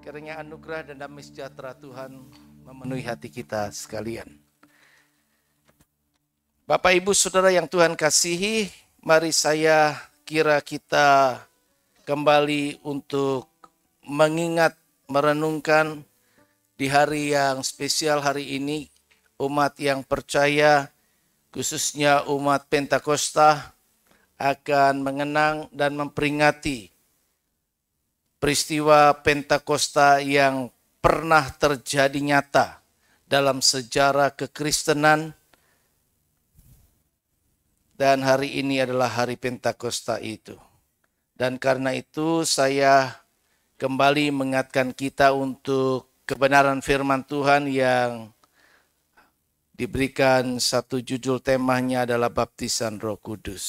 Kiranya anugerah dan damai sejahtera Tuhan memenuhi hati kita sekalian. Bapak, Ibu, Saudara yang Tuhan kasihi, mari kita kembali untuk mengingat, merenungkan di hari yang spesial hari ini, umat yang percaya, khususnya umat Pentakosta, akan mengenang dan memperingati peristiwa Pentakosta yang pernah terjadi nyata dalam sejarah kekristenan. Dan hari ini adalah hari Pentakosta itu. Dan karena itu saya kembali mengingatkan kita untuk kebenaran firman Tuhan yang diberikan satu judul temanya adalah baptisan Roh Kudus.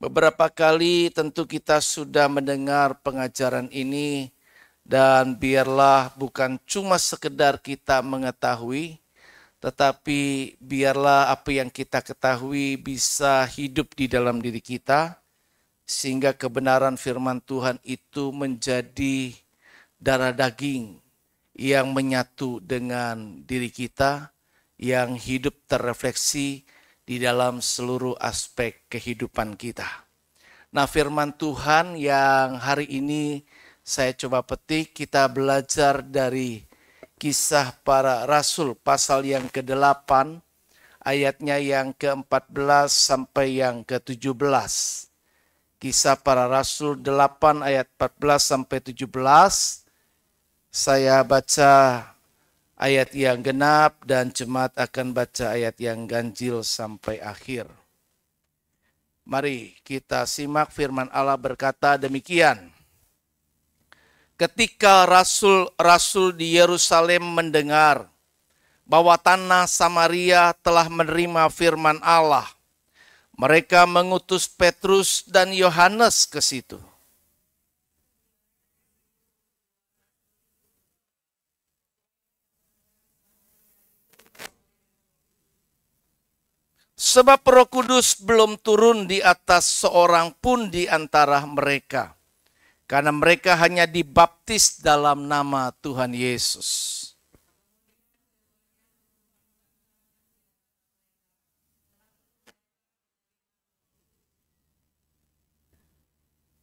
Beberapa kali tentu kita sudah mendengar pengajaran ini, dan biarlah bukan cuma sekedar kita mengetahui, tetapi biarlah apa yang kita ketahui bisa hidup di dalam diri kita, sehingga kebenaran firman Tuhan itu menjadi darah daging yang menyatu dengan diri kita, yang hidup terrefleksi di dalam seluruh aspek kehidupan kita. Nah, firman Tuhan yang hari ini saya coba petik, kita belajar dari Kisah Para Rasul pasal yang ke-8, ayatnya yang ke-14 sampai yang ke-17. Kisah Para Rasul 8 ayat 14 sampai 17. Saya baca ayat yang genap dan jemaat akan baca ayat yang ganjil sampai akhir. Mari kita simak firman Allah berkata demikian. Ketika rasul-rasul di Yerusalem mendengar bahwa tanah Samaria telah menerima firman Allah, mereka mengutus Petrus dan Yohanes ke situ. Sebab Roh Kudus belum turun di atas seorang pun di antara mereka, karena mereka hanya dibaptis dalam nama Tuhan Yesus.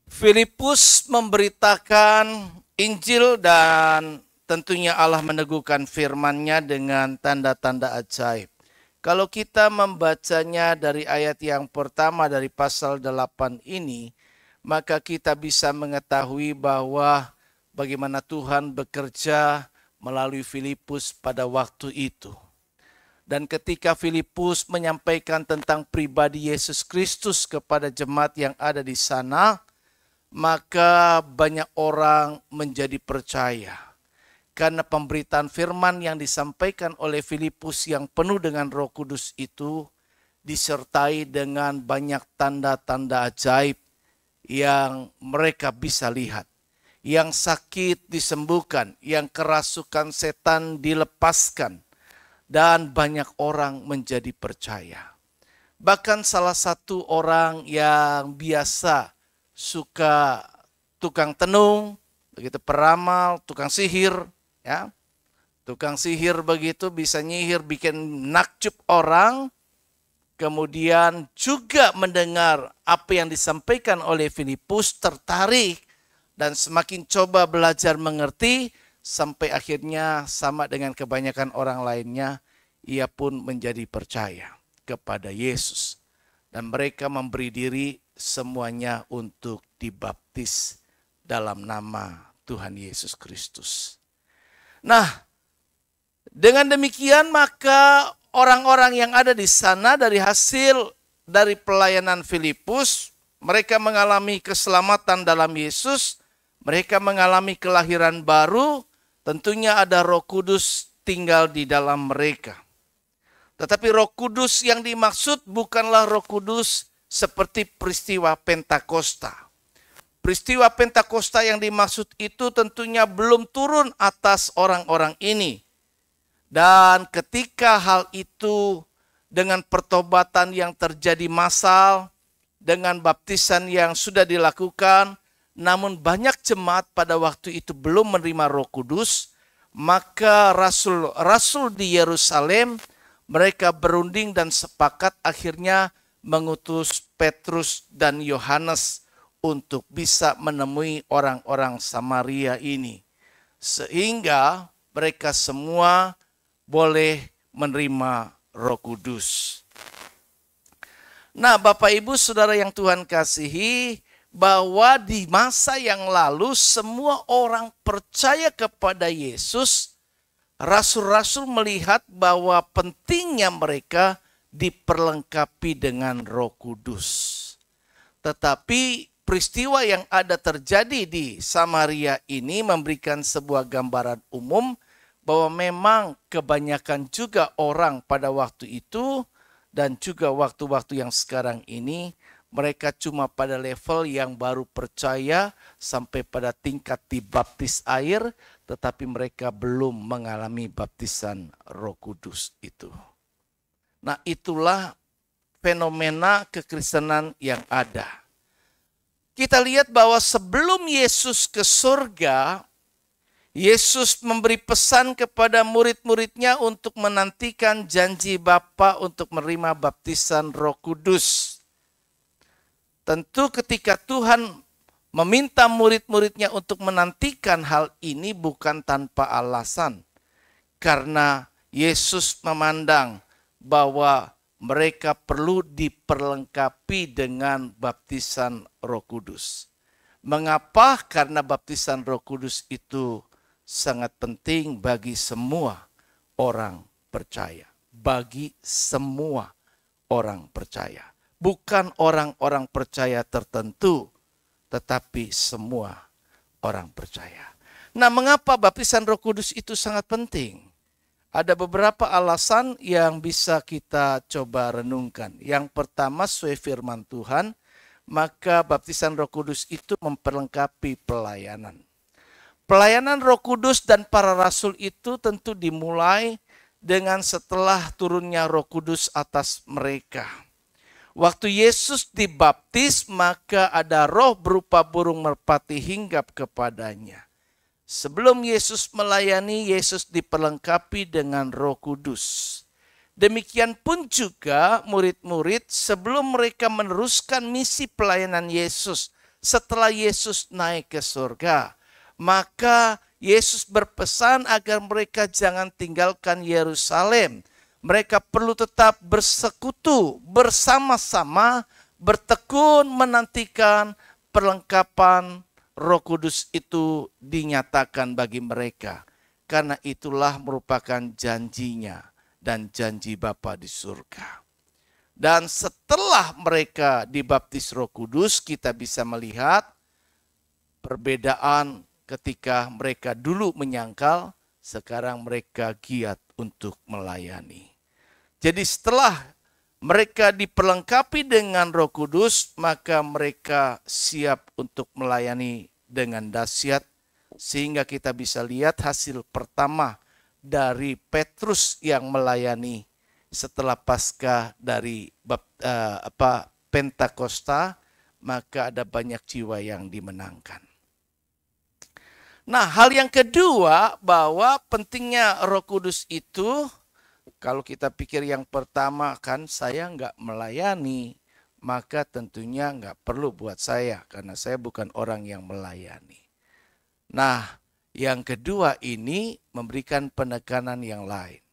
Filipus memberitakan Injil dan tentunya Allah meneguhkan firman-Nya dengan tanda-tanda ajaib. Kalau kita membacanya dari ayat yang pertama dari pasal 8 ini, maka kita bisa mengetahui bahwa bagaimana Tuhan bekerja melalui Filipus pada waktu itu. Dan ketika Filipus menyampaikan tentang pribadi Yesus Kristus kepada jemaat yang ada di sana, maka banyak orang menjadi percaya. Karena pemberitaan firman yang disampaikan oleh Filipus yang penuh dengan Roh Kudus itu disertai dengan banyak tanda-tanda ajaib yang mereka bisa lihat. Yang sakit disembuhkan, yang kerasukan setan dilepaskan, dan banyak orang menjadi percaya. Bahkan salah satu orang yang biasa suka tukang tenung, begitu peramal, tukang sihir, ya. Tukang sihir begitu bisa nyihir, bikin nakjub orang. Kemudian juga mendengar apa yang disampaikan oleh Filipus, tertarik dan semakin coba belajar mengerti, sampai akhirnya sama dengan kebanyakan orang lainnya, ia pun menjadi percaya kepada Yesus. Dan mereka memberi diri semuanya untuk dibaptis dalam nama Tuhan Yesus Kristus. Nah, dengan demikian maka orang-orang yang ada di sana dari hasil dari pelayanan Filipus, mereka mengalami keselamatan dalam Yesus, mereka mengalami kelahiran baru, tentunya ada Roh Kudus tinggal di dalam mereka. Tetapi Roh Kudus yang dimaksud bukanlah Roh Kudus seperti peristiwa Pentakosta. Peristiwa Pentakosta yang dimaksud itu tentunya belum turun atas orang-orang ini. Dan ketika hal itu dengan pertobatan yang terjadi massal, dengan baptisan yang sudah dilakukan, namun banyak jemaat pada waktu itu belum menerima Roh Kudus. Maka rasul-rasul di Yerusalem mereka berunding dan sepakat akhirnya mengutus Petrus dan Yohanes untuk bisa menemui orang-orang Samaria ini. Sehingga mereka semua boleh menerima Roh Kudus. Nah, Bapak Ibu Saudara yang Tuhan kasihi, bahwa di masa yang lalu semua orang percaya kepada Yesus, rasul-rasul melihat bahwa pentingnya mereka diperlengkapi dengan Roh Kudus. Tetapi peristiwa yang ada terjadi di Samaria ini memberikan sebuah gambaran umum bahwa memang kebanyakan juga orang pada waktu itu dan juga waktu-waktu yang sekarang ini, mereka cuma pada level yang baru percaya sampai pada tingkat dibaptis air, tetapi mereka belum mengalami baptisan Roh Kudus itu. Nah, itulah fenomena kekristenan yang ada. Kita lihat bahwa sebelum Yesus ke surga, Yesus memberi pesan kepada murid-muridnya untuk menantikan janji Bapa untuk menerima baptisan Roh Kudus. Tentu ketika Tuhan meminta murid-muridnya untuk menantikan hal ini bukan tanpa alasan. Karena Yesus memandang bahwa mereka perlu diperlengkapi dengan baptisan Roh Kudus. Mengapa? Karena baptisan Roh Kudus itu sangat penting bagi semua orang percaya. Bagi semua orang percaya. Bukan orang-orang percaya tertentu, tetapi semua orang percaya. Nah, mengapa baptisan Roh Kudus itu sangat penting? Ada beberapa alasan yang bisa kita coba renungkan. Yang pertama, sesuai firman Tuhan, maka baptisan Roh Kudus itu memperlengkapi pelayanan. Pelayanan Roh Kudus dan para rasul itu tentu dimulai dengan setelah turunnya Roh Kudus atas mereka. Waktu Yesus dibaptis, maka ada roh berupa burung merpati hinggap kepadanya. Sebelum Yesus melayani, Yesus diperlengkapi dengan Roh Kudus. Demikian pun juga murid-murid sebelum mereka meneruskan misi pelayanan Yesus setelah Yesus naik ke surga, maka Yesus berpesan agar mereka jangan tinggalkan Yerusalem. Mereka perlu tetap bersekutu bersama-sama, bertekun menantikan perlengkapan Roh Kudus itu dinyatakan bagi mereka. Karena itulah merupakan janjinya dan janji Bapa di surga. Dan setelah mereka dibaptis Roh Kudus, kita bisa melihat perbedaan ketika mereka dulu menyangkal, sekarang mereka giat untuk melayani. Jadi setelah mereka diperlengkapi dengan Roh Kudus, maka mereka siap untuk melayani dengan dahsyat. Sehingga kita bisa lihat hasil pertama dari Petrus yang melayani setelah Paskah dari Pentakosta, maka ada banyak jiwa yang dimenangkan. Nah, hal yang kedua bahwa pentingnya Roh Kudus itu, kalau kita pikir yang pertama kan saya nggak melayani, maka tentunya nggak perlu buat saya karena saya bukan orang yang melayani. Nah, yang kedua ini memberikan penekanan yang lain.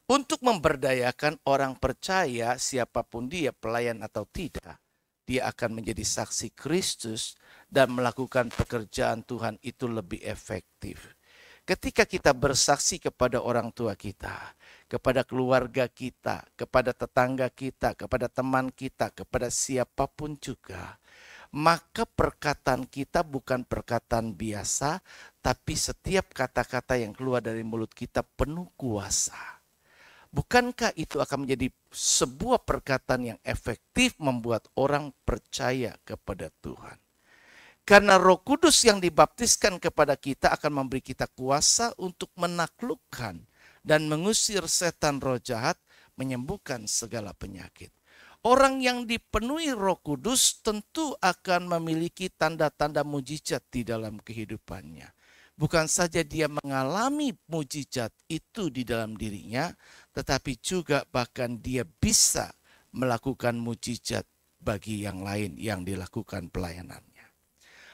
Untuk memberdayakan orang percaya siapapun dia, pelayan atau tidak, dia akan menjadi saksi Kristus dan melakukan pekerjaan Tuhan itu lebih efektif. Ketika kita bersaksi kepada orang tua kita, kepada keluarga kita, kepada tetangga kita, kepada teman kita, kepada siapapun juga, maka perkataan kita bukan perkataan biasa, tapi setiap kata-kata yang keluar dari mulut kita penuh kuasa. Bukankah itu akan menjadi sebuah perkataan yang efektif membuat orang percaya kepada Tuhan? Karena Roh Kudus yang dibaptiskan kepada kita akan memberi kita kuasa untuk menaklukkan dan mengusir setan roh jahat, menyembuhkan segala penyakit. Orang yang dipenuhi Roh Kudus tentu akan memiliki tanda-tanda mujizat di dalam kehidupannya. Bukan saja dia mengalami mujizat itu di dalam dirinya, tetapi juga bahkan dia bisa melakukan mujizat bagi yang lain yang dilakukan pelayanannya.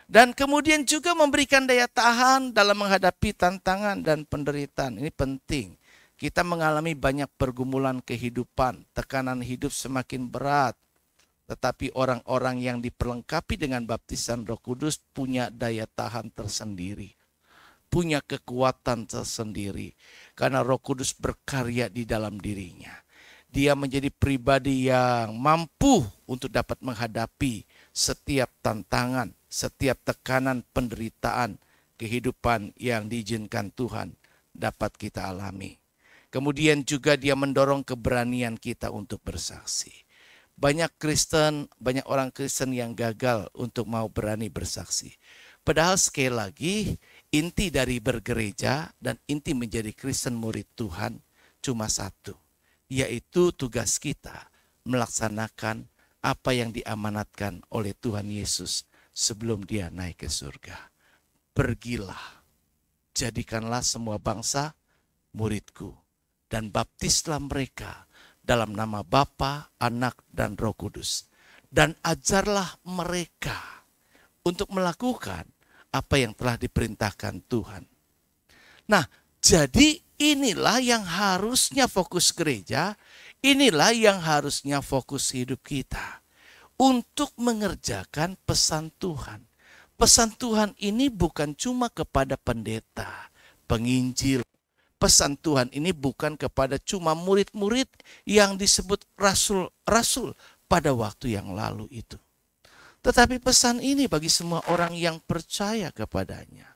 Dan kemudian juga memberikan daya tahan dalam menghadapi tantangan dan penderitaan. Ini penting. Kita mengalami banyak pergumulan kehidupan, tekanan hidup semakin berat. Tetapi orang-orang yang diperlengkapi dengan baptisan Roh Kudus punya daya tahan tersendiri. Punya kekuatan tersendiri. Karena Roh Kudus berkarya di dalam dirinya. Dia menjadi pribadi yang mampu untuk dapat menghadapi setiap tantangan, setiap tekanan penderitaan kehidupan yang diizinkan Tuhan dapat kita alami. Kemudian juga dia mendorong keberanian kita untuk bersaksi. Banyak orang Kristen yang gagal untuk mau berani bersaksi. Padahal sekali lagi, inti dari bergereja dan inti menjadi Kristen murid Tuhan cuma satu, yaitu tugas kita melaksanakan apa yang diamanatkan oleh Tuhan Yesus sebelum dia naik ke surga. Pergilah, jadikanlah semua bangsa muridku, dan baptislah mereka dalam nama Bapa, Anak, dan Roh Kudus. Dan ajarlah mereka untuk melakukan apa yang telah diperintahkan Tuhan. Nah, jadi inilah yang harusnya fokus gereja, inilah yang harusnya fokus hidup kita. Untuk mengerjakan pesan Tuhan. Pesan Tuhan ini bukan cuma kepada pendeta, penginjil. Pesan Tuhan ini bukan kepada cuma murid-murid yang disebut rasul-rasul pada waktu yang lalu itu. Tetapi pesan ini bagi semua orang yang percaya kepadanya.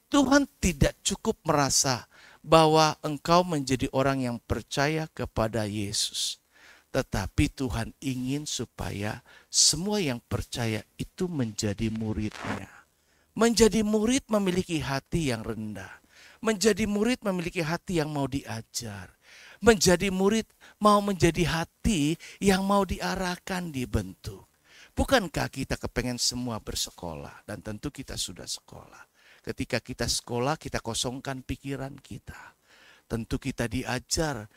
Tuhan tidak cukup merasa bahwa engkau menjadi orang yang percaya kepada Yesus. Tetapi Tuhan ingin supaya semua yang percaya itu menjadi muridnya. Menjadi murid memiliki hati yang rendah. Menjadi murid memiliki hati yang mau diajar. Menjadi murid mau menjadi hati yang mau diarahkan, dibentuk. Bukankah kita kepengen semua bersekolah? Dan tentu kita sudah sekolah. Ketika kita sekolah, kita kosongkan pikiran kita. Tentu kita diajar,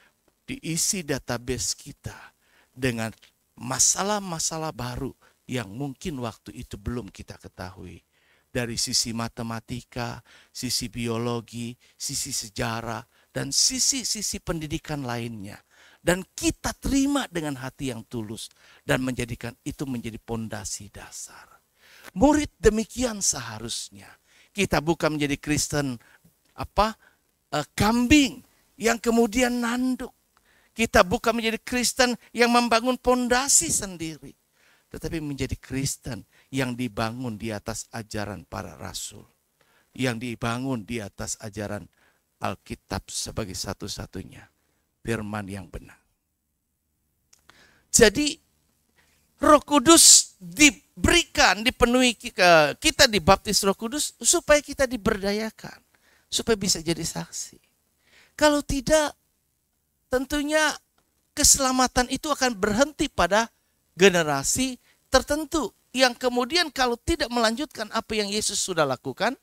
diisi database kita dengan masalah-masalah baru yang mungkin waktu itu belum kita ketahui. Dari sisi matematika, sisi biologi, sisi sejarah, dan sisi-sisi pendidikan lainnya. Dan kita terima dengan hati yang tulus dan menjadikan itu menjadi pondasi dasar. Murid demikian seharusnya. Kita bukan menjadi Kristen kambing yang kemudian nanduk. Kita bukan menjadi Kristen yang membangun pondasi sendiri. Tetapi menjadi Kristen yang dibangun di atas ajaran para rasul. Yang dibangun di atas ajaran Alkitab sebagai satu-satunya firman yang benar. Jadi Roh Kudus diberikan, dipenuhi, kita dibaptis Roh Kudus supaya kita diberdayakan. Supaya bisa jadi saksi. Kalau tidak, tentunya keselamatan itu akan berhenti pada generasi tertentu. Yang kemudian kalau tidak melanjutkan apa yang Yesus sudah lakukan,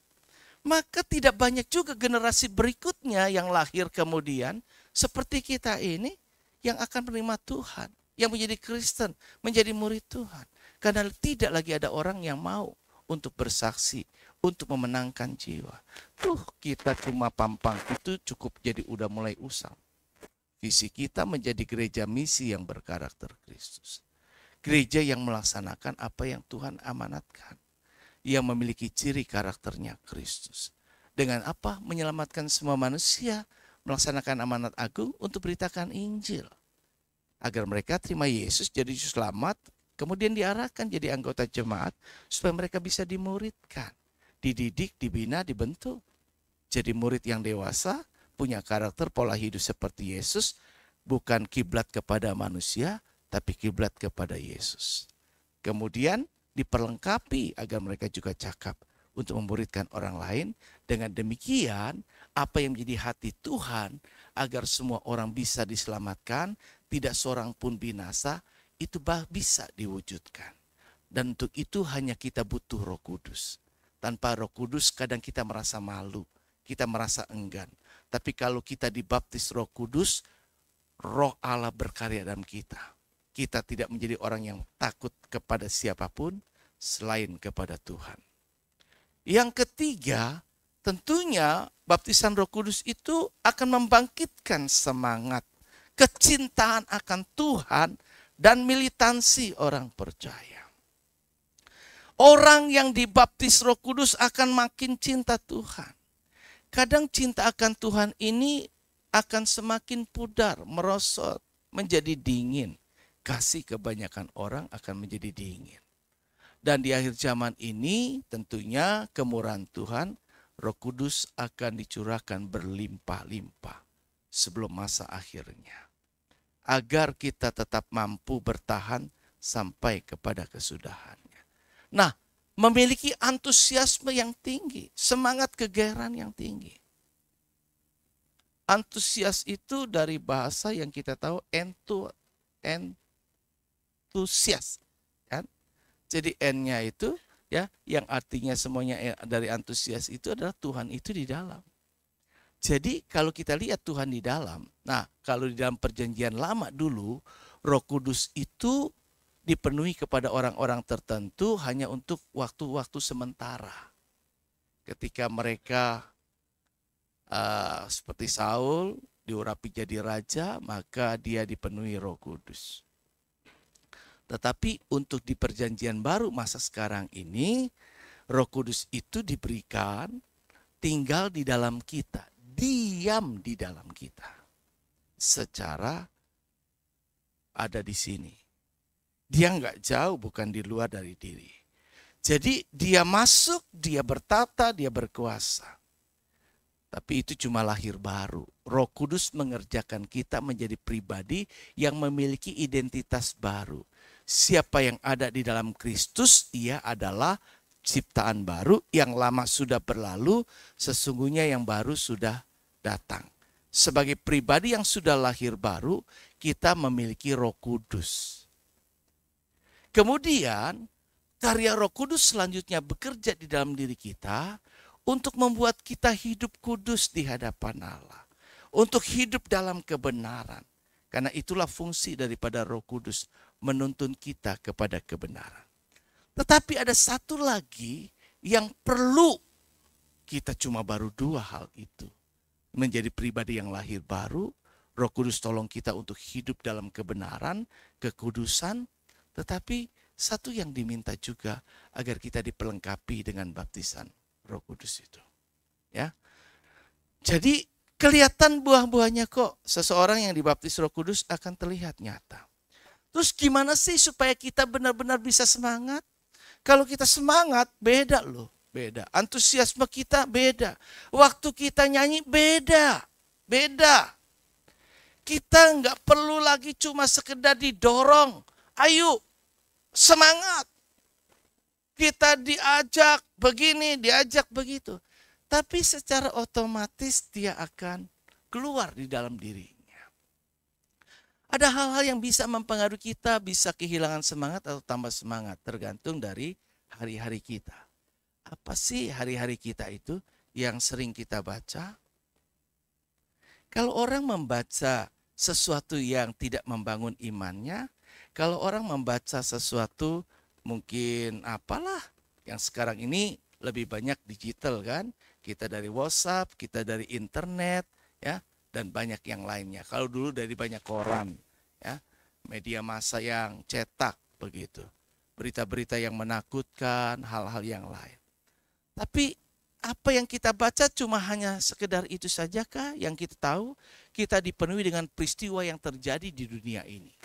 maka tidak banyak juga generasi berikutnya yang lahir kemudian seperti kita ini yang akan menerima Tuhan. Yang menjadi Kristen, menjadi murid Tuhan. Karena tidak lagi ada orang yang mau untuk bersaksi, untuk memenangkan jiwa. Kita cuma pampang itu cukup jadi udah mulai usang. Visi kita menjadi gereja misi yang berkarakter Kristus. Gereja yang melaksanakan apa yang Tuhan amanatkan. Yang memiliki ciri karakternya Kristus. Dengan apa? Menyelamatkan semua manusia. Melaksanakan amanat agung untuk beritakan Injil. Agar mereka terima Yesus jadi selamat. Kemudian diarahkan jadi anggota jemaat. Supaya mereka bisa dimuridkan. Dididik, dibina, dibentuk. Jadi murid yang dewasa. Punya karakter pola hidup seperti Yesus. Bukan kiblat kepada manusia. Tapi kiblat kepada Yesus. Kemudian diperlengkapi agar mereka juga cakap untuk memuridkan orang lain. Dengan demikian apa yang menjadi hati Tuhan agar semua orang bisa diselamatkan. Tidak seorang pun binasa. itu bisa diwujudkan. Dan untuk itu hanya kita butuh Roh Kudus. Tanpa Roh Kudus kadang kita merasa malu, kita merasa enggan. Tapi kalau kita dibaptis Roh Kudus, Roh Allah berkarya dalam kita. Kita tidak menjadi orang yang takut kepada siapapun selain kepada Tuhan. Yang ketiga, tentunya baptisan Roh Kudus itu akan membangkitkan semangat, kecintaan akan Tuhan, dan militansi orang percaya. Orang yang dibaptis Roh Kudus akan makin cinta Tuhan. Kadang cinta akan Tuhan ini akan semakin pudar, merosot, menjadi dingin. Kasih kebanyakan orang akan menjadi dingin. Dan di akhir zaman ini tentunya kemurahan Tuhan, Roh Kudus akan dicurahkan berlimpah-limpah sebelum masa akhirnya. Agar kita tetap mampu bertahan sampai kepada kesudahannya. Nah, memiliki antusiasme yang tinggi, semangat kegairahan yang tinggi. Antusias itu dari bahasa yang kita tahu entusias, kan? Jadi N-nya itu ya, yang artinya semuanya dari antusias itu adalah Tuhan itu di dalam. Jadi kalau kita lihat Tuhan di dalam, nah kalau di dalam perjanjian lama dulu, Roh Kudus itu dipenuhi kepada orang-orang tertentu hanya untuk waktu-waktu sementara. Ketika mereka seperti Saul diurapi jadi raja, maka dia dipenuhi Roh Kudus. Tetapi untuk di perjanjian baru masa sekarang ini, Roh Kudus itu diberikan tinggal di dalam kita, diam di dalam kita. Secara ada di sini. Dia nggak jauh, bukan di luar dari diri. Jadi dia masuk, dia bertata, dia berkuasa. Tapi itu cuma lahir baru. Roh Kudus mengerjakan kita menjadi pribadi yang memiliki identitas baru. Siapa yang ada di dalam Kristus, ia adalah ciptaan baru. Yang lama sudah berlalu, sesungguhnya yang baru sudah datang. Sebagai pribadi yang sudah lahir baru, kita memiliki Roh Kudus. Kemudian karya Roh Kudus selanjutnya bekerja di dalam diri kita untuk membuat kita hidup kudus di hadapan Allah. Untuk hidup dalam kebenaran. Karena itulah fungsi daripada Roh Kudus, menuntun kita kepada kebenaran. Tetapi ada satu lagi yang perlu kita cuma baru dua hal itu. Menjadi pribadi yang lahir baru, Roh Kudus tolong kita untuk hidup dalam kebenaran, kekudusan. Tetapi satu yang diminta juga agar kita diperlengkapi dengan baptisan Roh Kudus itu. Ya. Jadi kelihatan buah-buahnya kok. Seseorang yang dibaptis Roh Kudus akan terlihat nyata. Terus gimana sih supaya kita benar-benar bisa semangat? Kalau kita semangat beda loh, beda. Antusiasme kita beda. Waktu kita nyanyi beda. Beda. Kita nggak perlu lagi cuma sekedar didorong. Ayo semangat. Kita diajak begini, diajak begitu. Tapi secara otomatis dia akan keluar di dalam dirinya. Ada hal-hal yang bisa mempengaruhi kita, bisa kehilangan semangat atau tambah semangat. Tergantung dari hari-hari kita. Apa sih hari-hari kita itu yang sering kita baca? Kalau orang membaca sesuatu yang tidak membangun imannya, kalau orang membaca sesuatu mungkin apalah yang sekarang ini lebih banyak digital kan, kita dari WhatsApp, kita dari internet ya, dan banyak yang lainnya. Kalau dulu dari banyak koran ya, media massa yang cetak begitu, berita-berita yang menakutkan, hal-hal yang lain. Tapi apa yang kita baca cuma hanya sekedar itu saja kah? Yang kita tahu kita dipenuhi dengan peristiwa yang terjadi di dunia ini.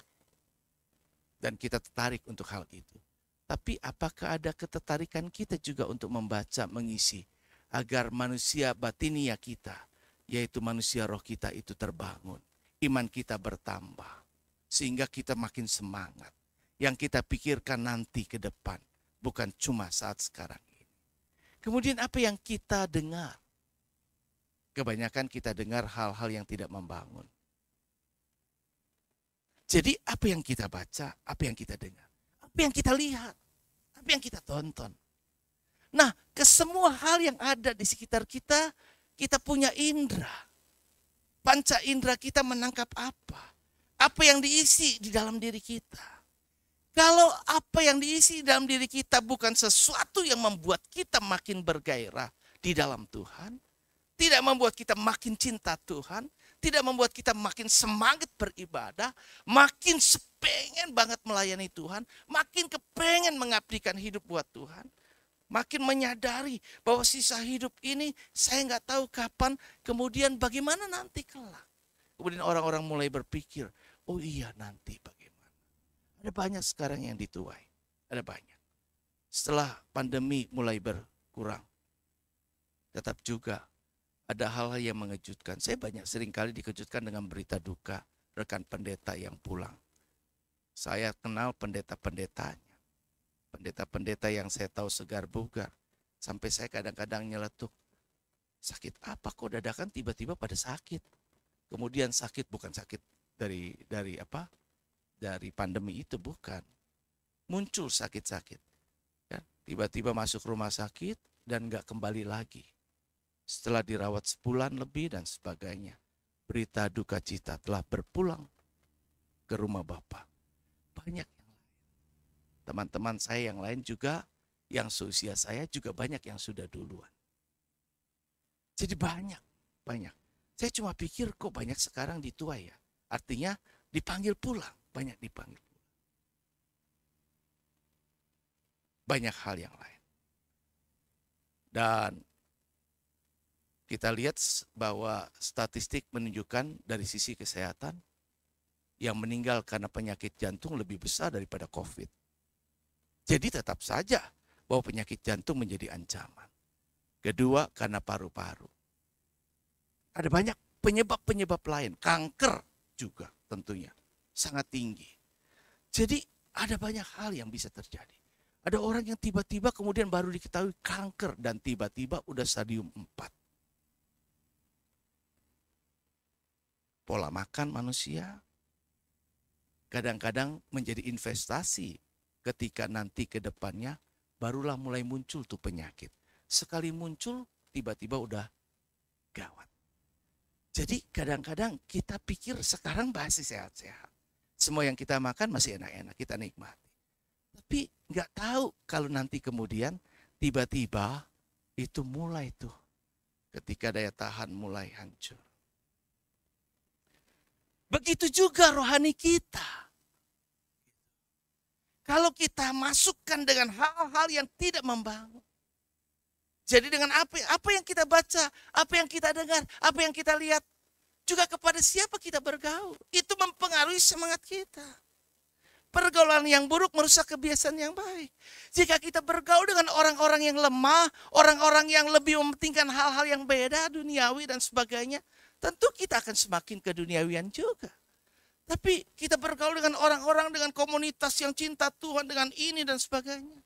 Dan kita tertarik untuk hal itu. Tapi apakah ada ketertarikan kita juga untuk membaca, mengisi, agar manusia batinia kita, yaitu manusia roh kita itu terbangun. Iman kita bertambah, sehingga kita makin semangat. Yang kita pikirkan nanti ke depan, bukan cuma saat sekarang ini. Kemudian apa yang kita dengar? Kebanyakan kita dengar hal-hal yang tidak membangun. Jadi apa yang kita baca, apa yang kita dengar, apa yang kita lihat, apa yang kita tonton. Nah, ke semua hal yang ada di sekitar kita, kita punya indera. Panca indera kita menangkap apa? Apa yang diisi di dalam diri kita. Kalau apa yang diisi di dalam diri kita bukan sesuatu yang membuat kita makin bergairah di dalam Tuhan, tidak membuat kita makin cinta Tuhan, tidak membuat kita makin semangat beribadah, makin pengen banget melayani Tuhan, makin kepengen mengabdikan hidup buat Tuhan, makin menyadari bahwa sisa hidup ini saya nggak tahu kapan, kemudian bagaimana nanti kelak. Kemudian orang-orang mulai berpikir, oh iya nanti bagaimana. Ada banyak sekarang yang dituai, ada banyak. Setelah pandemi mulai berkurang, tetap juga ada hal-hal yang mengejutkan. Saya banyak seringkali dikejutkan dengan berita duka rekan pendeta yang pulang. Saya kenal pendeta-pendetanya. Pendeta-pendeta yang saya tahu segar bugar. Sampai saya kadang-kadang nyeletuk. Sakit apa kok dadakan tiba-tiba pada sakit. Kemudian sakit bukan sakit dari apa? Dari pandemi itu bukan. Muncul sakit-sakit. Ya, tiba-tiba masuk rumah sakit dan gak kembali lagi. Setelah dirawat sebulan lebih dan sebagainya. Berita duka cita telah berpulang ke rumah Bapak. Banyak yang lain. Teman-teman saya yang lain juga, yang seusia saya juga banyak yang sudah duluan. Jadi banyak. Saya cuma pikir kok banyak sekarang dituai ya. Artinya dipanggil pulang, banyak dipanggil pulang. Banyak hal yang lain. Dan kita lihat bahwa statistik menunjukkan dari sisi kesehatan yang meninggal karena penyakit jantung lebih besar daripada COVID. Jadi tetap saja bahwa penyakit jantung menjadi ancaman. Kedua, karena paru-paru. Ada banyak penyebab-penyebab lain. Kanker juga tentunya sangat tinggi. Jadi ada banyak hal yang bisa terjadi. Ada orang yang tiba-tiba kemudian baru diketahui kanker dan tiba-tiba udah stadium 4. Pola makan manusia kadang-kadang menjadi investasi ketika nanti ke depannya barulah mulai muncul tuh penyakit. Sekali muncul tiba-tiba udah gawat. Jadi kadang-kadang kita pikir sekarang masih sehat-sehat. Semua yang kita makan masih enak-enak, kita nikmati. Tapi nggak tahu kalau nanti kemudian tiba-tiba itu mulai tuh ketika daya tahan mulai hancur. Begitu juga rohani kita. Kalau kita masukkan dengan hal-hal yang tidak membangun. Jadi dengan apa yang kita baca, apa yang kita dengar, apa yang kita lihat. Juga kepada siapa kita bergaul. Itu mempengaruhi semangat kita. Pergaulan yang buruk merusak kebiasaan yang baik. Jika kita bergaul dengan orang-orang yang lemah, orang-orang yang lebih mementingkan hal-hal yang beda, duniawi dan sebagainya. Tentu kita akan semakin keduniawian juga. Tapi kita bergaul dengan orang-orang dengan komunitas yang cinta Tuhan dengan ini dan sebagainya.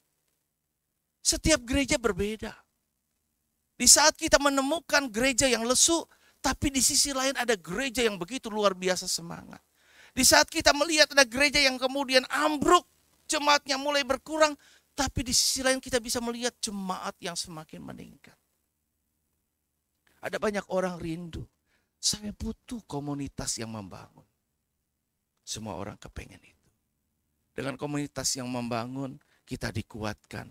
Setiap gereja berbeda. Di saat kita menemukan gereja yang lesu, tapi di sisi lain ada gereja yang begitu luar biasa semangat. Di saat kita melihat ada gereja yang kemudian ambruk, jemaatnya mulai berkurang, tapi di sisi lain kita bisa melihat jemaat yang semakin meningkat. Ada banyak orang rindu. Saya butuh komunitas yang membangun. Semua orang kepengen itu. Dengan komunitas yang membangun, kita dikuatkan.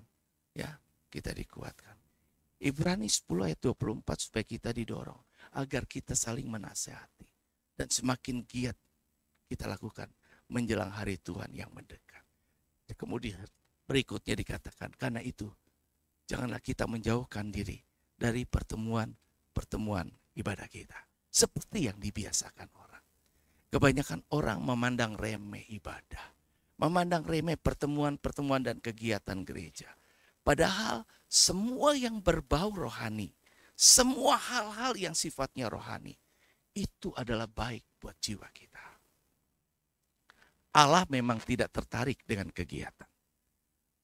Ya, kita dikuatkan. Ibrani 10 ayat 24 supaya kita didorong. Agar kita saling menasehati. Dan semakin giat kita lakukan menjelang hari Tuhan yang mendekat. Kemudian berikutnya dikatakan, karena itu janganlah kita menjauhkan diri dari pertemuan ibadah kita. Seperti yang dibiasakan orang. Kebanyakan orang memandang remeh ibadah. Memandang remeh pertemuan-pertemuan dan kegiatan gereja. Padahal semua yang berbau rohani, semua hal-hal yang sifatnya rohani, itu adalah baik buat jiwa kita. Allah memang tidak tertarik dengan kegiatan.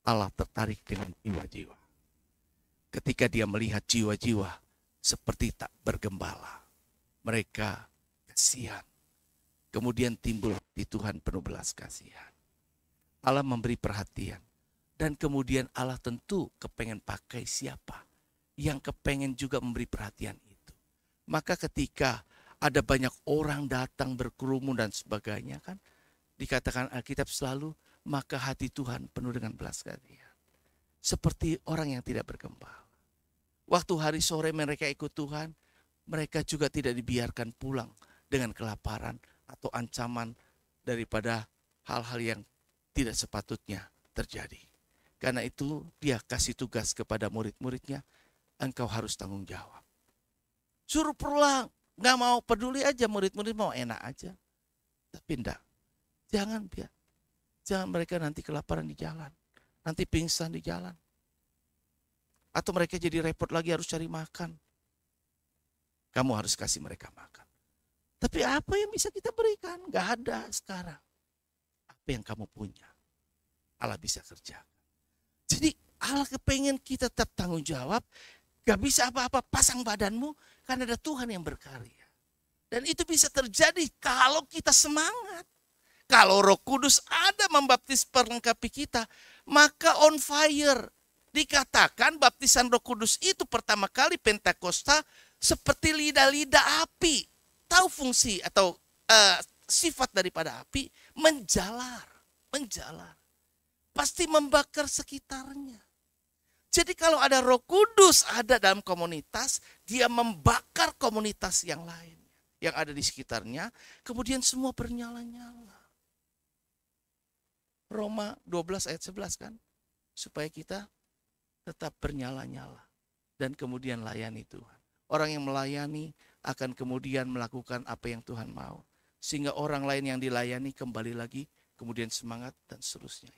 Allah tertarik dengan jiwa-jiwa. Ketika dia melihat jiwa-jiwa seperti tak bergembala. Mereka kasihan. Kemudian timbul hati Tuhan penuh belas kasihan. Allah memberi perhatian. Dan kemudian Allah tentu kepengen pakai siapa yang kepengen juga memberi perhatian itu. Maka ketika ada banyak orang datang berkerumun dan sebagainya kan, dikatakan Alkitab selalu, maka hati Tuhan penuh dengan belas kasihan. Seperti orang yang tidak bergembala. Waktu hari sore mereka ikut Tuhan, mereka juga tidak dibiarkan pulang dengan kelaparan atau ancaman daripada hal-hal yang tidak sepatutnya terjadi. Karena itu dia kasih tugas kepada murid-muridnya, engkau harus tanggung jawab. Suruh pulang, gak mau, peduli aja murid-murid mau enak aja. Tapi enggak, jangan mereka nanti kelaparan di jalan, nanti pingsan di jalan. Atau mereka jadi repot lagi harus cari makan. Kamu harus kasih mereka makan. Tapi apa yang bisa kita berikan? Gak ada sekarang. Apa yang kamu punya, Allah bisa kerjakan. Jadi Allah kepengen kita tetap tanggung jawab. Gak bisa apa-apa, pasang badanmu, karena ada Tuhan yang berkarya. Dan itu bisa terjadi kalau kita semangat. Kalau Roh Kudus ada membaptis perlengkapi kita, maka on fire. Dikatakan baptisan Roh Kudus itu pertama kali Pentakosta seperti lidah-lidah api. Tahu fungsi atau sifat daripada api? Menjalar. Pasti membakar sekitarnya. Jadi kalau ada Roh Kudus ada dalam komunitas, dia membakar komunitas yang lain yang ada di sekitarnya, kemudian semua bernyala-nyala. Roma 12 ayat 11 kan, supaya kita tetap bernyala-nyala dan kemudian layani Tuhan. Orang yang melayani akan kemudian melakukan apa yang Tuhan mau, sehingga orang lain yang dilayani kembali lagi, kemudian semangat dan seterusnya.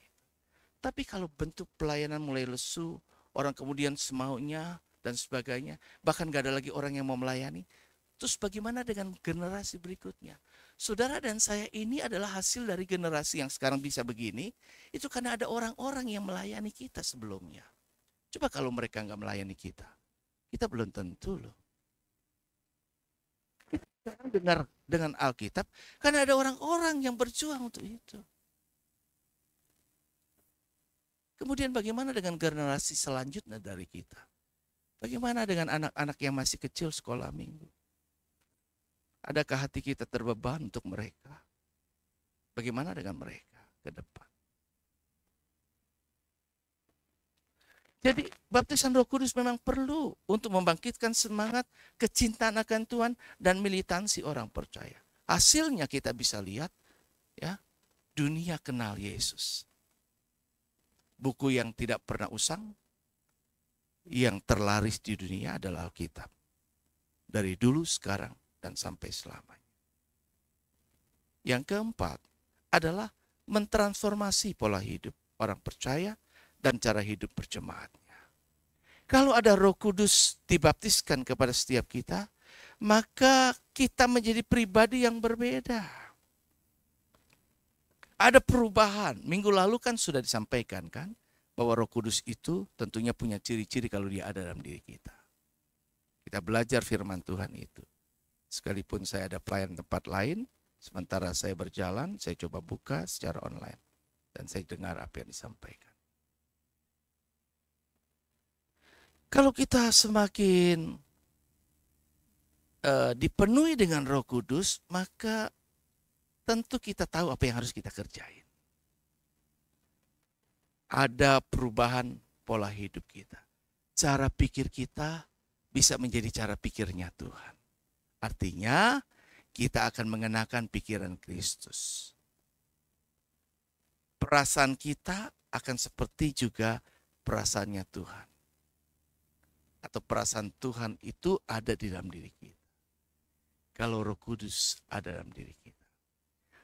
Tapi kalau bentuk pelayanan mulai lesu, orang kemudian semaunya dan sebagainya, bahkan gak ada lagi orang yang mau melayani, terus bagaimana dengan generasi berikutnya? Saudara dan saya ini adalah hasil dari generasi yang sekarang bisa begini, itu karena ada orang-orang yang melayani kita sebelumnya. Coba kalau mereka gak melayani kita belum tentu loh. Kita sekarang dengar dengan Alkitab, karena ada orang-orang yang berjuang untuk itu. Kemudian bagaimana dengan generasi selanjutnya dari kita? Bagaimana dengan anak-anak yang masih kecil sekolah minggu? Adakah hati kita terbeban untuk mereka? Bagaimana dengan mereka ke depan? Jadi baptisan Roh Kudus memang perlu untuk membangkitkan semangat, kecintaan akan Tuhan dan militansi orang percaya. Hasilnya kita bisa lihat, ya, dunia kenal Yesus. Buku yang tidak pernah usang, yang terlaris di dunia adalah Alkitab. Dari dulu, sekarang, dan sampai selamanya. Yang keempat adalah mentransformasi pola hidup orang percaya dan cara hidup berjemaatnya. Kalau ada Roh Kudus dibaptiskan kepada setiap kita, maka kita menjadi pribadi yang berbeda. Ada perubahan. Minggu lalu kan sudah disampaikan kan, bahwa Roh Kudus itu tentunya punya ciri-ciri kalau dia ada dalam diri kita. Kita belajar firman Tuhan itu. Sekalipun saya ada pelayanan tempat lain, sementara saya berjalan, saya coba buka secara online. Dan saya dengar apa yang disampaikan. Kalau kita semakin dipenuhi dengan Roh Kudus, maka tentu kita tahu apa yang harus kita kerjain. Ada perubahan pola hidup kita. Cara pikir kita bisa menjadi cara pikirnya Tuhan. Artinya kita akan mengenakan pikiran Kristus. Perasaan kita akan seperti juga perasaannya Tuhan. Atau perasaan Tuhan itu ada di dalam diri kita. Kalau Roh Kudus ada dalam diri kita.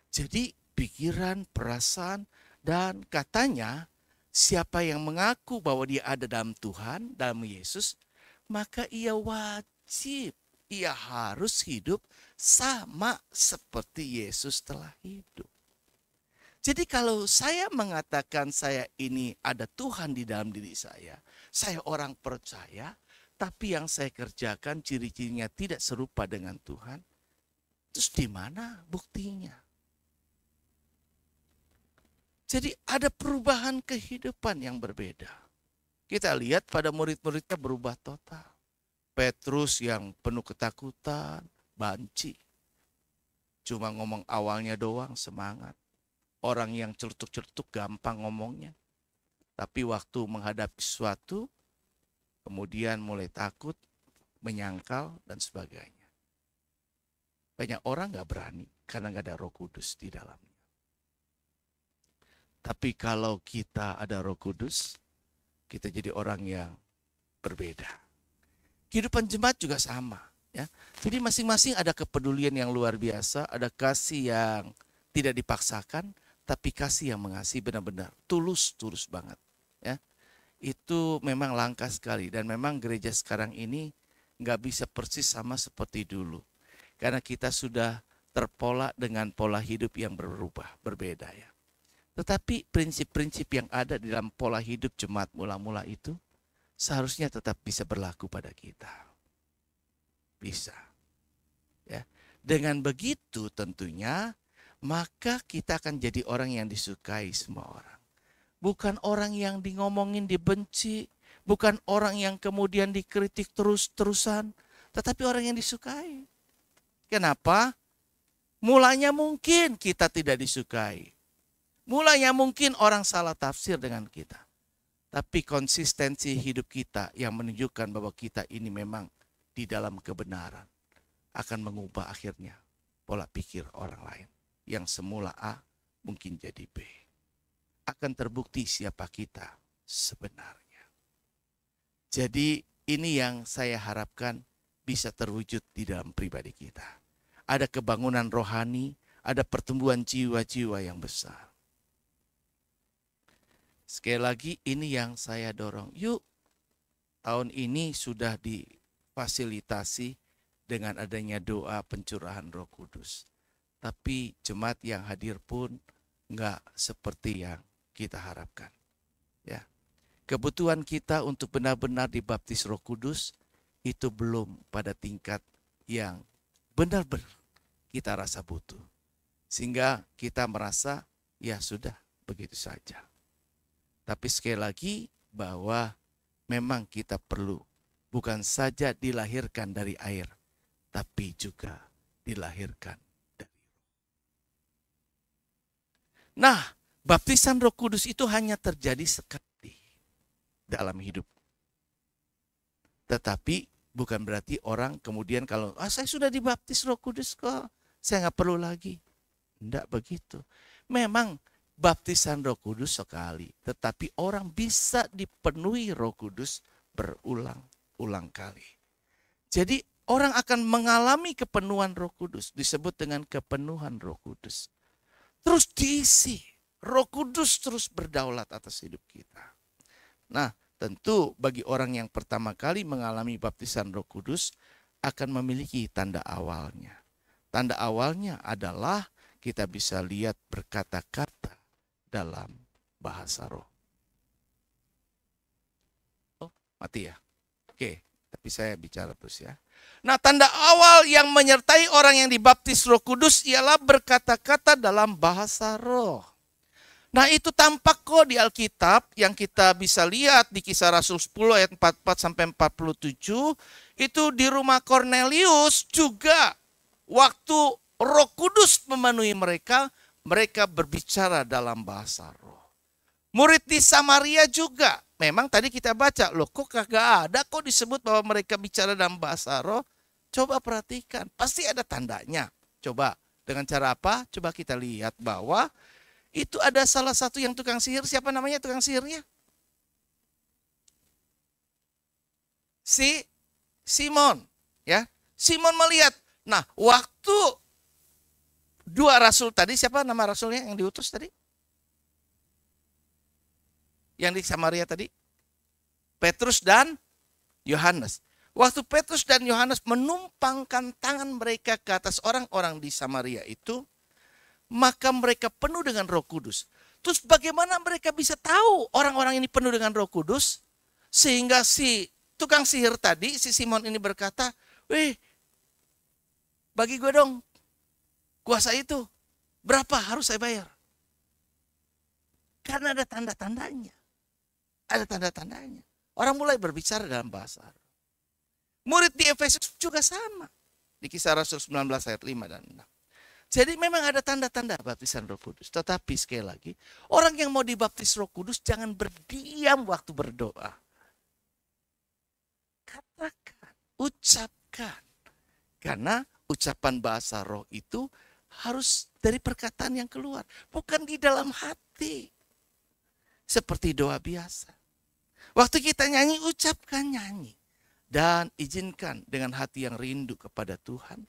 Jadi pikiran, perasaan, dan katanya siapa yang mengaku bahwa dia ada dalam Tuhan, dalam Yesus, maka ia wajib, ia harus hidup sama seperti Yesus telah hidup. Jadi kalau saya mengatakan saya ini ada Tuhan di dalam diri saya orang percaya, tapi yang saya kerjakan ciri-cirinya tidak serupa dengan Tuhan, terus di mana buktinya? Jadi ada perubahan kehidupan yang berbeda. Kita lihat pada murid-muridnya berubah total. Petrus yang penuh ketakutan, banci. Cuma ngomong awalnya doang, semangat. Orang yang celetuk-celetuk gampang ngomongnya. Tapi waktu menghadapi sesuatu, kemudian mulai takut, menyangkal, dan sebagainya. Banyak orang gak berani karena gak ada Roh Kudus di dalamnya. Tapi kalau kita ada Roh Kudus, kita jadi orang yang berbeda. Kehidupan jemaat juga sama. Ya. Jadi masing-masing ada kepedulian yang luar biasa, ada kasih yang tidak dipaksakan, tapi kasih yang mengasihi benar-benar tulus banget. Ya. Itu memang langka sekali, dan memang gereja sekarang ini nggak bisa persis sama seperti dulu. Karena kita sudah terpola dengan pola hidup yang berubah, berbeda ya. Tetapi prinsip-prinsip yang ada di dalam pola hidup jemaat mula-mula itu seharusnya tetap bisa berlaku pada kita. Bisa. Ya. Dengan begitu tentunya maka kita akan jadi orang yang disukai semua orang. Bukan orang yang ngomongin dibenci, bukan orang yang kemudian dikritik terus-terusan, tetapi orang yang disukai. Kenapa? Mulanya mungkin kita tidak disukai. Mulanya mungkin orang salah tafsir dengan kita. Tapi konsistensi hidup kita yang menunjukkan bahwa kita ini memang di dalam kebenaran akan mengubah akhirnya pola pikir orang lain. Yang semula A mungkin jadi B. Akan terbukti siapa kita sebenarnya. Jadi ini yang saya harapkan bisa terwujud di dalam pribadi kita. Ada kebangunan rohani, ada pertumbuhan jiwa-jiwa yang besar. Sekali lagi ini yang saya dorong. Yuk, tahun ini sudah difasilitasi dengan adanya doa pencurahan Roh Kudus. Tapi jemaat yang hadir pun enggak seperti yang kita harapkan. Ya. Kebutuhan kita untuk benar-benar dibaptis Roh Kudus itu belum pada tingkat yang benar-benar kita rasa butuh. Sehingga kita merasa ya sudah begitu saja. Tapi sekali lagi bahwa memang kita perlu bukan saja dilahirkan dari air, tapi juga dilahirkan dari Roh. Nah, baptisan Roh Kudus itu hanya terjadi sekali dalam hidup. Tetapi bukan berarti orang kemudian kalau saya sudah dibaptis Roh Kudus kok, saya nggak perlu lagi. Tidak begitu. Memang baptisan Roh Kudus sekali, tetapi orang bisa dipenuhi Roh Kudus berulang-ulang kali. Jadi orang akan mengalami kepenuhan Roh Kudus, disebut dengan kepenuhan Roh Kudus. Terus diisi, Roh Kudus terus berdaulat atas hidup kita. Nah, tentu bagi orang yang pertama kali mengalami baptisan Roh Kudus akan memiliki tanda awalnya. Tanda awalnya adalah kita bisa lihat berkata-kata dalam bahasa roh. Oh, mati ya? Oke, tapi saya bicara terus ya. Nah, tanda awal yang menyertai orang yang dibaptis Roh Kudus ialah berkata-kata dalam bahasa roh. Nah, itu tampak kok di Alkitab yang kita bisa lihat di Kisah Rasul 10 ayat 44 sampai 47. Itu di rumah Kornelius juga waktu Roh Kudus memenuhi mereka, mereka berbicara dalam bahasa roh. Murid di Samaria juga. Memang tadi kita baca, loh kok kagak ada kok disebut bahwa mereka bicara dalam bahasa roh. Coba perhatikan, pasti ada tandanya. Coba, dengan cara apa? Coba kita lihat bahwa itu ada salah satu yang tukang sihir. Siapa namanya tukang sihirnya? Simon. Ya, Simon melihat. Nah, waktu dua rasul tadi, siapa nama rasulnya yang diutus tadi? Yang di Samaria tadi? Petrus dan Yohanes. Waktu Petrus dan Yohanes menumpangkan tangan mereka ke atas orang-orang di Samaria itu, maka mereka penuh dengan Roh Kudus. Terus bagaimana mereka bisa tahu orang-orang ini penuh dengan Roh Kudus? Sehingga si tukang sihir tadi, si Simon ini berkata, "Wih, bagi gue dong kuasa itu. Berapa harus saya bayar?" Karena ada tanda-tandanya. Ada tanda-tandanya. Orang mulai berbicara dalam bahasa roh. Murid di Efesus juga sama. Di Kisah Rasul 19 ayat 5 dan 6. Jadi memang ada tanda-tanda baptisan Roh Kudus. Tetapi sekali lagi, orang yang mau dibaptis Roh Kudus jangan berdiam waktu berdoa. Katakan, ucapkan. Karena ucapan bahasa roh itu harus dari perkataan yang keluar. Bukan di dalam hati. Seperti doa biasa. Waktu kita nyanyi, ucapkan nyanyi. Dan izinkan dengan hati yang rindu kepada Tuhan.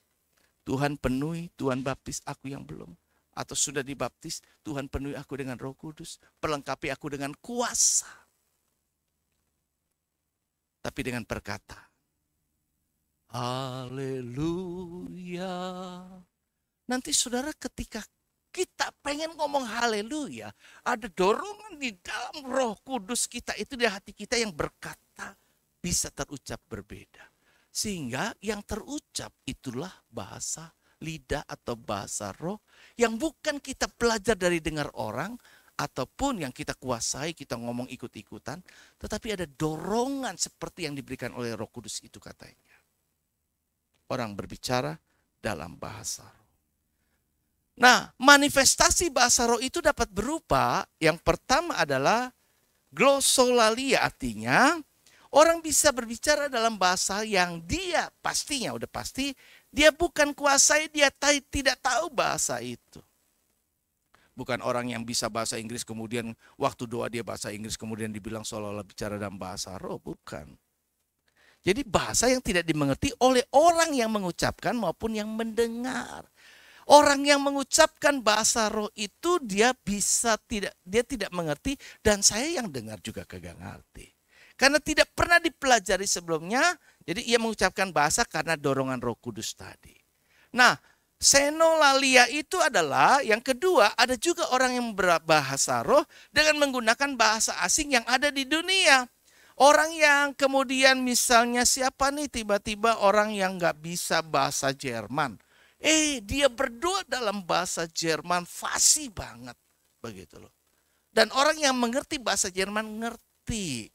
Tuhan penuhi, Tuhan baptis aku yang belum. Atau sudah dibaptis, Tuhan penuhi aku dengan Roh Kudus. Perlengkapi aku dengan kuasa. Tapi dengan perkataan. Haleluya. Nanti saudara ketika kita pengen ngomong haleluya, ada dorongan di dalam Roh Kudus kita itu di hati kita yang berkata bisa terucap berbeda. Sehingga yang terucap itulah bahasa lidah atau bahasa roh yang bukan kita belajar dari dengar orang ataupun yang kita kuasai, kita ngomong ikut-ikutan, tetapi ada dorongan seperti yang diberikan oleh Roh Kudus itu katanya. Orang berbicara dalam bahasa roh. Nah, manifestasi bahasa roh itu dapat berupa, yang pertama adalah glossolalia, artinya orang bisa berbicara dalam bahasa yang dia pastinya, udah pasti, dia bukan kuasai, dia tidak tahu bahasa itu. Bukan orang yang bisa bahasa Inggris kemudian waktu doa dia bahasa Inggris kemudian dibilang seolah-olah bicara dalam bahasa roh, bukan. Jadi bahasa yang tidak dimengerti oleh orang yang mengucapkan maupun yang mendengar. Orang yang mengucapkan bahasa roh itu dia tidak mengerti dan saya yang dengar juga kagak ngerti. Karena tidak pernah dipelajari sebelumnya, jadi ia mengucapkan bahasa karena dorongan Roh Kudus tadi. Nah, senolalia itu adalah yang kedua, ada juga orang yang berbahasa roh dengan menggunakan bahasa asing yang ada di dunia. Orang yang kemudian misalnya siapa nih tiba-tiba orang yang nggak bisa bahasa Jerman. Dia berdoa dalam bahasa Jerman fasih banget. Begitu loh. Dan orang yang mengerti bahasa Jerman ngerti.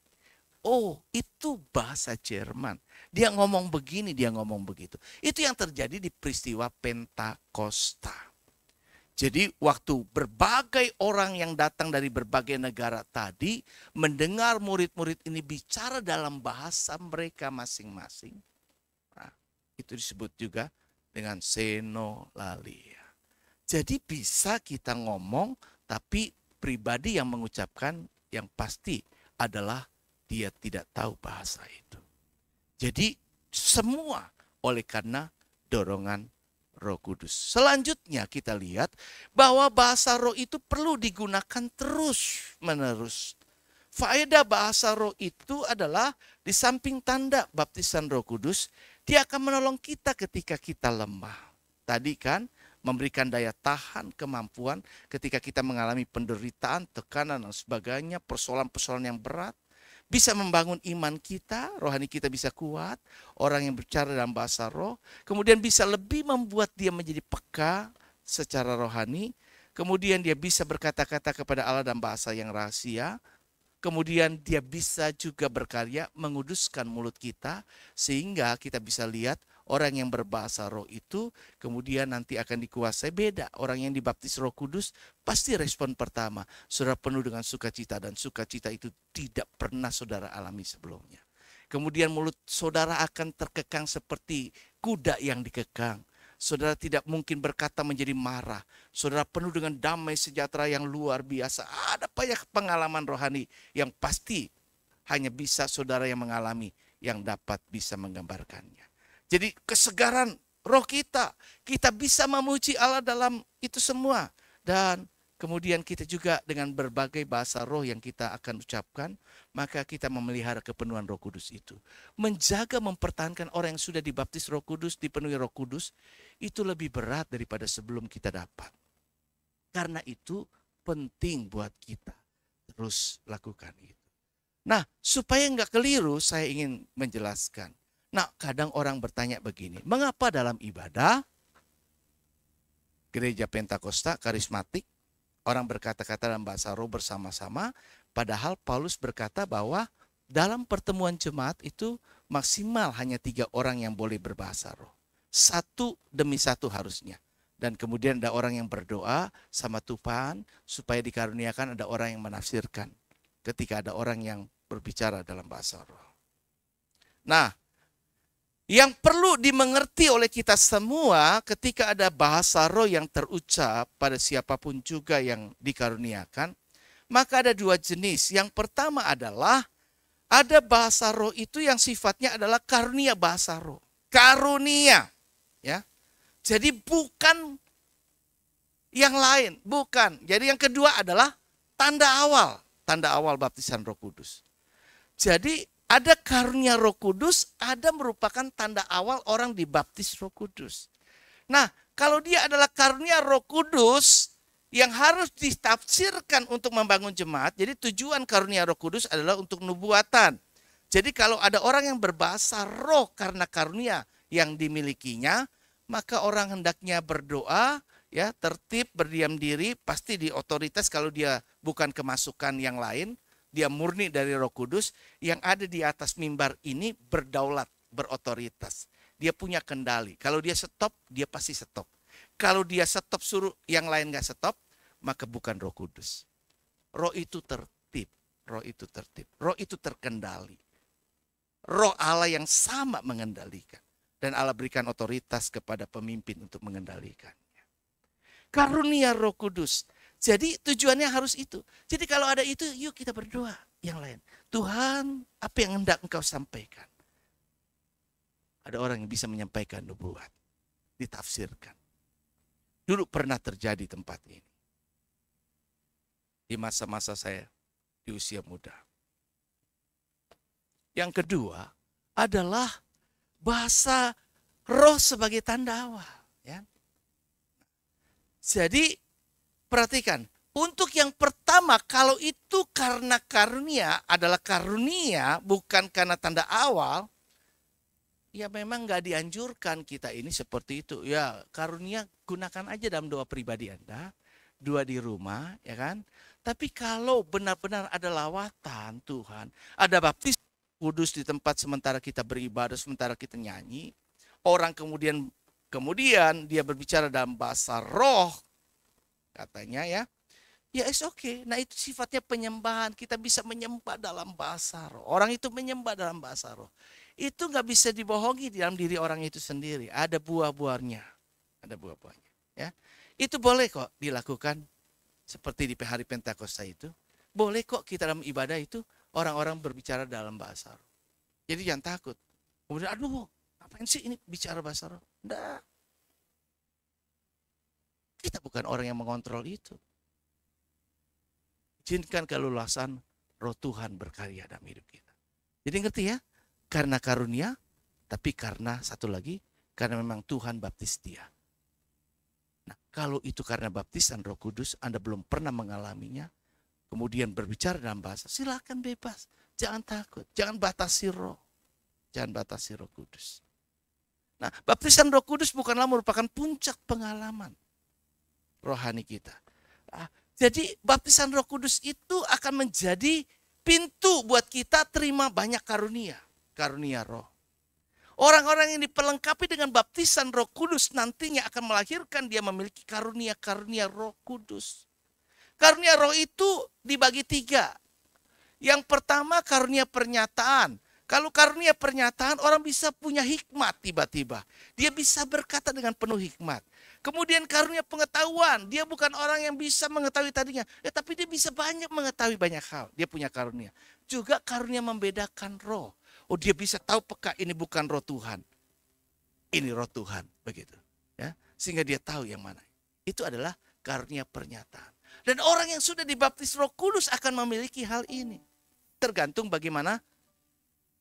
Oh, itu bahasa Jerman. Dia ngomong begini, dia ngomong begitu. Itu yang terjadi di peristiwa Pentakosta. Jadi waktu berbagai orang yang datang dari berbagai negara tadi mendengar murid-murid ini bicara dalam bahasa mereka masing-masing. Nah, itu disebut juga dengan senolalia. Jadi bisa kita ngomong tapi pribadi yang mengucapkan yang pasti adalah dia tidak tahu bahasa itu. Jadi semua oleh karena dorongan Roh Kudus. Selanjutnya kita lihat bahwa bahasa roh itu perlu digunakan terus menerus. Faedah bahasa roh itu adalah di samping tanda baptisan Roh Kudus, dia akan menolong kita ketika kita lemah. Tadi kan memberikan daya tahan, kemampuan ketika kita mengalami penderitaan, tekanan dan sebagainya, persoalan-persoalan yang berat. Bisa membangun iman kita, rohani kita bisa kuat. Orang yang bicara dalam bahasa roh. Kemudian bisa lebih membuat dia menjadi peka secara rohani. Kemudian dia bisa berkata-kata kepada Allah dalam bahasa yang rahasia. Kemudian dia bisa juga berkarya menguduskan mulut kita. Sehingga kita bisa lihat orang yang berbahasa roh itu kemudian nanti akan dikuasai beda. Orang yang dibaptis Roh Kudus pasti respon pertama, saudara penuh dengan sukacita dan sukacita itu tidak pernah saudara alami sebelumnya. Kemudian mulut saudara akan terkekang seperti kuda yang dikekang. Saudara tidak mungkin berkata menjadi marah. Saudara penuh dengan damai sejahtera yang luar biasa. Ada banyak pengalaman rohani yang pasti hanya bisa saudara yang mengalami yang dapat bisa menggambarkannya. Jadi kesegaran roh kita bisa memuji Allah dalam itu semua. Dan kemudian kita juga dengan berbagai bahasa roh yang kita akan ucapkan, maka kita memelihara kepenuhan Roh Kudus itu. Menjaga, mempertahankan orang yang sudah dibaptis Roh Kudus, dipenuhi Roh Kudus, itu lebih berat daripada sebelum kita dapat. Karena itu penting buat kita terus lakukan itu. Nah, supaya nggak keliru, saya ingin menjelaskan. Nah, kadang orang bertanya begini, mengapa dalam ibadah gereja Pentakosta karismatik orang berkata-kata dalam bahasa roh bersama-sama, padahal Paulus berkata bahwa dalam pertemuan jemaat itu maksimal hanya 3 orang yang boleh berbahasa roh. Satu demi satu harusnya. Dan kemudian ada orang yang berdoa sama Tuhan supaya dikaruniakan ada orang yang menafsirkan ketika ada orang yang berbicara dalam bahasa roh. Nah, yang perlu dimengerti oleh kita semua ketika ada bahasa roh yang terucap pada siapapun juga yang dikaruniakan, maka ada 2 jenis. Yang pertama adalah ada bahasa roh itu yang sifatnya adalah karunia bahasa roh. Karunia, ya. Jadi bukan yang lain, bukan. Jadi yang kedua adalah tanda awal baptisan Roh Kudus. Jadi ada karunia Roh Kudus, ada merupakan tanda awal orang dibaptis Roh Kudus. Nah, kalau dia adalah karunia Roh Kudus yang harus ditafsirkan untuk membangun jemaat, jadi tujuan karunia Roh Kudus adalah untuk nubuatan. Jadi kalau ada orang yang berbahasa roh karena karunia yang dimilikinya, maka orang hendaknya berdoa, ya, tertib, berdiam diri, pasti di otoritas kalau dia bukan kemasukan yang lain. Dia murni dari Roh Kudus yang ada di atas mimbar ini berdaulat, berotoritas. Dia punya kendali. Kalau dia stop, dia pasti stop. Kalau dia stop suruh yang lain gak stop, maka bukan Roh Kudus. Roh itu tertib. Roh itu tertib. Roh itu terkendali. Roh Allah yang sama mengendalikan. Dan Allah berikan otoritas kepada pemimpin untuk mengendalikannya. Karunia Roh Kudus. Jadi tujuannya harus itu. Jadi kalau ada itu, yuk kita berdoa yang lain. Tuhan, apa yang hendak Engkau sampaikan? Ada orang yang bisa menyampaikan nubuat. Ditafsirkan. Dulu pernah terjadi tempat ini. Di masa-masa saya di usia muda. Yang kedua adalah bahasa roh sebagai tanda awal. Ya. Jadi perhatikan, untuk yang pertama kalau itu karena karunia adalah karunia bukan karena tanda awal, ya memang gak dianjurkan kita ini seperti itu. Ya karunia gunakan aja dalam doa pribadi Anda, doa di rumah, ya kan. Tapi kalau benar-benar ada lawatan Tuhan, ada baptis kudus di tempat sementara kita beribadah, sementara kita nyanyi, orang kemudian dia berbicara dalam bahasa roh, katanya ya it's okay. Nah itu sifatnya penyembahan, kita bisa menyembah dalam bahasa roh. Orang itu menyembah dalam bahasa roh. Itu gak bisa dibohongi di dalam diri orang itu sendiri. Ada buah-buahnya. Ada buah-buahnya. Ya. Itu boleh kok dilakukan seperti di hari Pentakosta itu. Boleh kok kita dalam ibadah itu orang-orang berbicara dalam bahasa roh. Jadi jangan takut. Kemudian aduh ngapain sih ini bicara bahasa roh? Enggak. Kita bukan orang yang mengontrol itu. Izinkan keluluasan roh Tuhan berkarya dalam hidup kita. Jadi ngerti ya? Karena karunia, tapi karena satu lagi, karena memang Tuhan baptis dia. Nah, kalau itu karena baptisan Roh Kudus, Anda belum pernah mengalaminya, kemudian berbicara dalam bahasa, silakan bebas. Jangan takut, jangan batasi roh. Jangan batasi Roh Kudus. Nah, baptisan Roh Kudus bukanlah merupakan puncak pengalaman rohani kita. Jadi baptisan Roh Kudus itu akan menjadi pintu buat kita terima banyak karunia. Karunia roh. Orang-orang yang diperlengkapi dengan baptisan Roh Kudus nantinya akan melahirkan dia memiliki karunia-karunia Roh Kudus. Karunia roh itu dibagi 3. Yang pertama karunia pernyataan. Kalau karunia pernyataan orang bisa punya hikmat tiba-tiba. Dia bisa berkata dengan penuh hikmat. Kemudian karunia pengetahuan. Dia bukan orang yang bisa mengetahui tadinya. Tapi dia bisa banyak mengetahui banyak hal. Dia punya karunia. Juga karunia membedakan roh. Oh dia bisa tahu peka ini bukan roh Tuhan. Ini roh Tuhan. Begitu. Ya, sehingga dia tahu yang mana. Itu adalah karunia pernyataan. Dan orang yang sudah dibaptis Roh Kudus akan memiliki hal ini. Tergantung bagaimana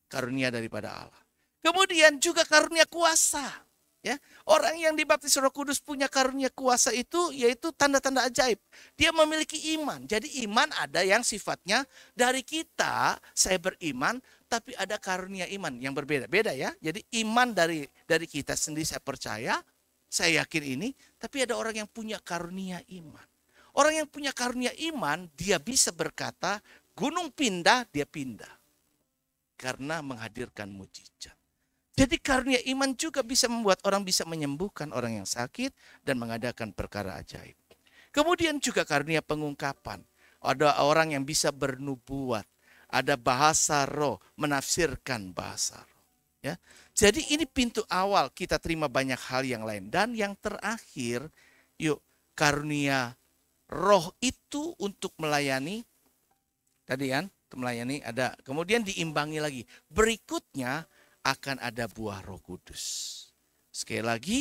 karunia daripada Allah. Kemudian juga karunia kuasa. Ya, orang yang dibaptis Roh Kudus punya karunia kuasa itu yaitu tanda-tanda ajaib. Dia memiliki iman. Jadi iman ada yang sifatnya dari kita, saya beriman, tapi ada karunia iman yang berbeda-beda ya. Jadi iman dari kita sendiri saya percaya, saya yakin ini, tapi ada orang yang punya karunia iman. Orang yang punya karunia iman, dia bisa berkata, gunung pindah, dia pindah. Karena menghadirkan mujizat. Jadi karunia iman juga bisa membuat orang bisa menyembuhkan orang yang sakit dan mengadakan perkara ajaib. Kemudian juga karunia pengungkapan. Ada orang yang bisa bernubuat. Ada bahasa roh, menafsirkan bahasa roh. Ya. Jadi ini pintu awal kita terima banyak hal yang lain. Dan yang terakhir, yuk karunia roh itu untuk melayani. Tadi kan, melayani ada. Kemudian diimbangi lagi. Berikutnya akan ada buah Roh Kudus. Sekali lagi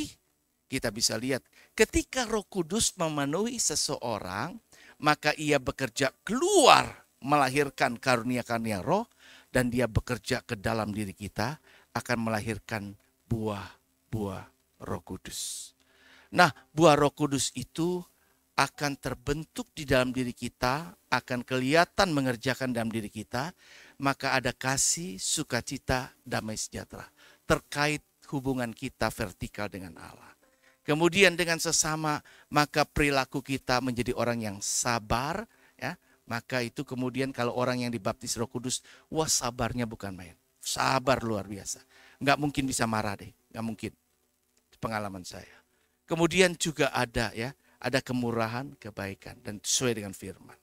kita bisa lihat ketika Roh Kudus memenuhi seseorang, maka ia bekerja keluar melahirkan karunia-karunia roh dan dia bekerja ke dalam diri kita akan melahirkan buah-buah Roh Kudus. Nah, buah Roh Kudus itu akan terbentuk di dalam diri kita, akan kelihatan mengerjakan dalam diri kita, maka ada kasih, sukacita, damai sejahtera terkait hubungan kita vertikal dengan Allah. Kemudian dengan sesama, maka perilaku kita menjadi orang yang sabar, ya. Maka itu kemudian kalau orang yang dibaptis Roh Kudus, wah sabarnya bukan main. Sabar luar biasa. Nggak mungkin bisa marah deh, nggak mungkin. Pengalaman saya. Kemudian juga ada ya, ada kemurahan, kebaikan dan sesuai dengan firman.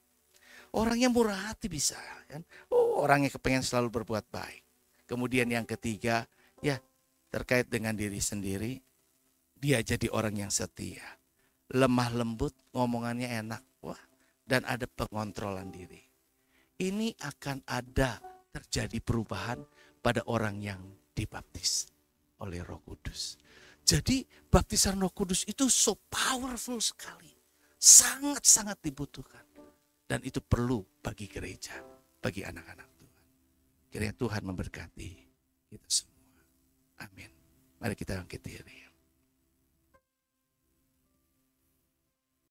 Orang yang murah hati bisa kan? Orang yang kepengen selalu berbuat baik. Kemudian yang ketiga, ya terkait dengan diri sendiri, dia jadi orang yang setia. Lemah lembut, ngomongannya enak. Wah, dan ada pengontrolan diri. Ini akan ada terjadi perubahan pada orang yang dibaptis oleh Roh Kudus. Jadi baptisan Roh Kudus itu so powerful sekali. Sangat-sangat dibutuhkan. Dan itu perlu bagi gereja, bagi anak-anak Tuhan. Kiranya Tuhan memberkati kita semua. Amin. Mari kita bangkit diri.